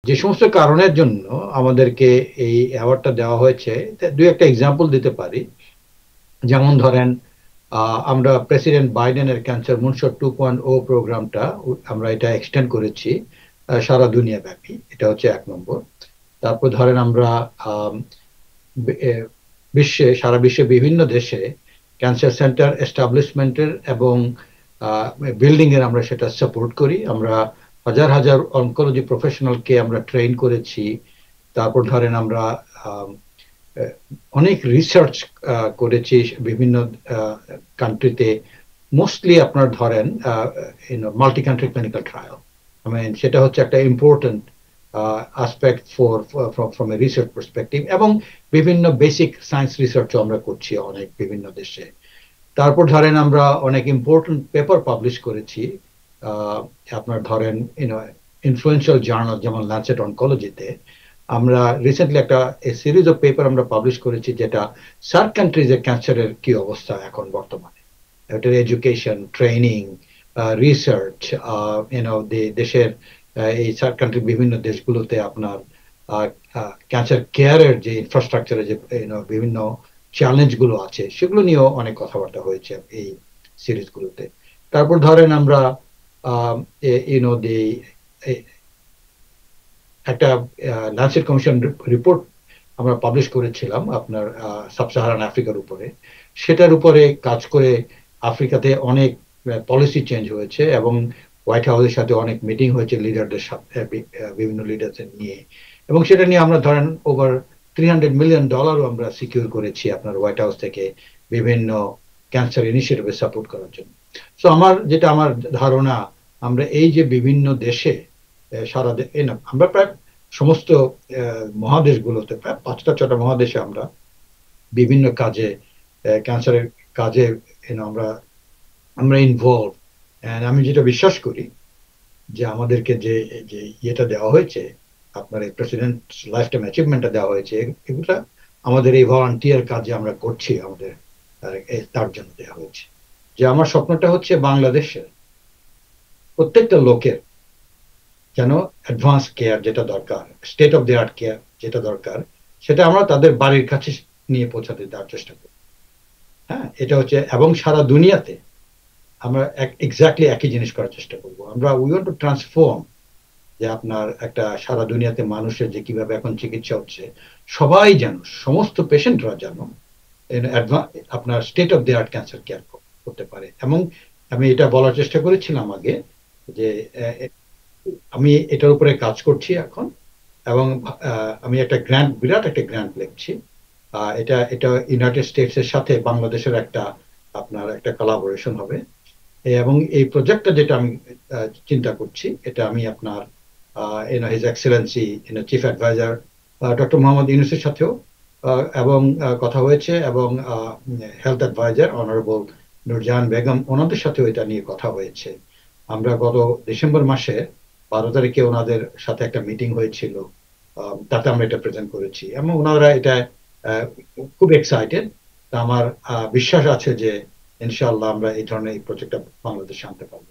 যে সমস্ত কারণের জন্য আমাদেরকে এই অ্যাওয়ার্ডটা দেওয়া হয়েছে, ২-১ টা এক্সাম্পল দিতে পারি। যেমন ধরেন আমরা প্রেসিডেন্ট বাইডেনের ক্যান্সার মুনশট 2.0 প্রোগ্রামটা আমরা এটা এক্সটেন্ড করেছি সারা দুনিয়া ব্যাপী। এটা হচ্ছে ১ নম্বর। তারপর ধরেন আমরা আম বে এ সারা বিশ্বে বিভিন্ন দেশে ক্যান্সার সেন্টার এস্টাবলিশমেন্টের এবং আ বিল্ডিং এর আমরা সেটা সাপোর্ট করি। আমরা হাজার, হাজার অনকোলজি প্রফেশনালকে আমরা ট্রেইন করেছি। তারপর ধরেন আমরা আম এ অনেক রিসার্চ করেছি বিভিন্ন আ কান্ট্রিতে। মোস্টলি আপনার ধরেন multi country clinical trial. I mean সেটা হচ্ছে একটা important aspect from a research perspective এবং বিভিন্ন বেসিক সায়েন্স রিসার্চও আমরা করছি অনেক বিভিন্ন দেশে। তারপর ধরেন আমরা অনেক ইম্পোর্টেন্ট পেপার পাবলিশ করেছি। আ আপনার ধরেন ইনফ্লুয়েন্সিয়াল জার্নাল যেমন ল্যান্সেট অনকোলজিতে। আমরা রিসেন্টলি একটা সিরিজ অফ পেপার আমরা পাবলিশ করেছি যেটা সার্ক কান্ট্রিজ এর ক্যান্সারের কি অবস্থা এখন বর্তমানে। এটার এডুকেশন, ট্রেনিং, রিসার্চ দেশের এই সার্ক কান্ট্রির বিভিন্ন দেশগুলোতে আপনার আ আ ক্যান্সার কেয়ারের যে ইনফ্রাস্ট্রাকচারে যে বিভিন্ন চ্যালেঞ্জ গুলো আছে সেগুলো নিয়েও অনেক কথাবার্তা হয়েছে এই সিরিজগুলোতে। তারপর ধরেন আমরা আ এ ইউ নো দি এ একটা ল্যান্সেট কমিশন রিপোর্ট আমরা পাবলিশ করেছিলাম আপনার সাব-সাহারান আফ্রিকার উপরে। সেটার উপরে কাজ করে আফ্রিকাতে অনেক পলিসি চেঞ্জ হয়েছে এবং হোয়াইট হাউসের সাথে অনেক মিটিং হয়েছে লিডারদের সাথে বিভিন্ন লিডারদের নিয়ে। এবং সেটা নিয়ে আমরা ধরেন ওভার $300 মিলিয়ন ও আমরা সিকিউর করেছি আপনার হোয়াইট হাউস থেকে বিভিন্ন ক্যান্সার ইনিশিয়েটিভ এ সাপোর্ট করার জন্য। সো আমার ধারণা আমরা এই যে বিভিন্ন দেশে সারা আমরা প্রায় সমস্ত মহাদেশগুলোতে প্রায় ৫ টা ৬ টা মহাদেশে আমরা বিভিন্ন কাজে ক্যান্সারের কাজে আমরা আমরা ইনভলভ। অ্যান্ড আমি যেটা বিশ্বাস করি যে আমাদেরকে যে ইয়েটা দেওয়া হয়েছে, আপনার এই প্রেসিডেন্ট লাইফ টাইম অ্যাচিভমেন্টটা দেওয়া হয়েছে, এগুলা আমাদের এই ভলান্টিয়ার কাজে আমরা করছি আমাদের তার জন্য দেওয়া হয়েছে। যে আমার স্বপ্নটা হচ্ছে বাংলাদেশের প্রত্যেকটা লোকের যেন অ্যাডভান্স কেয়ার যেটা দরকার, state of the art care যেটা দরকার, সেটা আমরা তাদের বাড়ির কাছে নিয়ে পৌঁছাতে দেওয়ার চেষ্টা করি। হ্যাঁ? এটা হচ্ছে এবং সারা দুনিয়াতে আমরা এক্সাক্টলি একই জিনিস করার চেষ্টা করব। আমরা উই ওয়ান্ট টু ট্রান্সফর্ম যে আপনার একটা সারা দুনিয়াতে মানুষের যে কিভাবে এখন চিকিৎসা হচ্ছে, সবাই যেন সমস্ত পেশেন্টরা যেন আপনার state of the art cancer care করতে পারে। এবং আমি এটা বলার চেষ্টা করেছিলাম আগে যে আমি এটার উপরে কাজ করছি এখন এবং আমি বিরাট একটা গ্র্যান্ট লিখছি। এটা ইউনাইটেড স্টেটস এর সাথে বাংলাদেশের আপনার একটা কোলাবোরেশন হবে। এবং এই প্রজেক্টটা যেটা আমি চিন্তা করছি, এটা আমি আপনার his excellency chief adviser doctor Mohammad ইউনূসের সাথেও এবং কথা হয়েছে এবং health adviser honourable Nurjahan Begum ওনাদের সাথেও এটা নিয়ে কথা হয়েছে। আমরা গত ডিসেম্বর মাসে ১২ তারিখে ওনাদের সাথে একটা মিটিং হয়েছিল। তাতে আমরা এটা প্রেজেন্ট করেছি এবং ওনারা এটা খুব এক্সাইটেড। আমার বিশ্বাস আছে যে ইনশাআল্লাহ আমরা এই ধরনের এই প্রজেক্টটা বাংলাদেশে আনতে পারব।